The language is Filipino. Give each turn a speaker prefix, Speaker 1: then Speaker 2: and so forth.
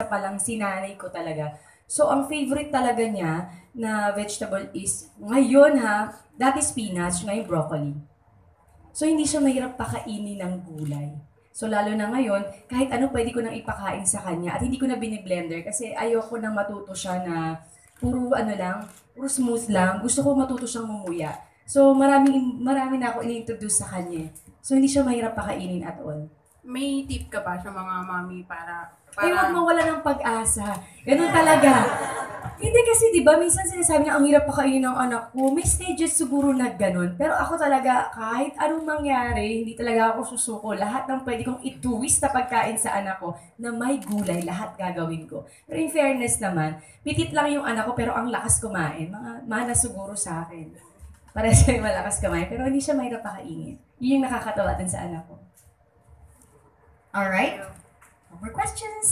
Speaker 1: pa lang sinanay ko talaga. So, ang favorite talaga niya na vegetable is, ngayon ha, dati spinach, ngayon broccoli. So, hindi siya mahirap pakainin ng gulay. So, lalo na ngayon, kahit ano pwede ko nang ipakain sa kanya at hindi ko na biniblender kasi ayoko nang matuto siya na puro ano lang, puro smooth lang. Gusto ko matuto siyang mumuya. So, marami na ako ini-introduce sa kanya. So, hindi siya mahirap pakainin at all.
Speaker 2: May tip ka ba sa mga mami
Speaker 1: Ay, huwag
Speaker 2: para
Speaker 1: mawala ng pag-asa. Ganun talaga. Hindi kasi 'di ba minsan sinasabi na ang hirap pakainin ng anak ko. May stages siguro na gano'n. Pero ako talaga kahit anong mangyari, hindi talaga ako susuko. Lahat ng pwede kong ituwis na pagkain sa anak ko na may gulay, lahat gagawin ko. Pero in fairness naman, pitit lang yung anak ko pero ang lakas kumain. Mga mana siguro sa akin. Para siya malakas kumain. Pero hindi siya mahirap pakainin. Yun yung nakakatawa din sa anak ko. Alright? No more questions.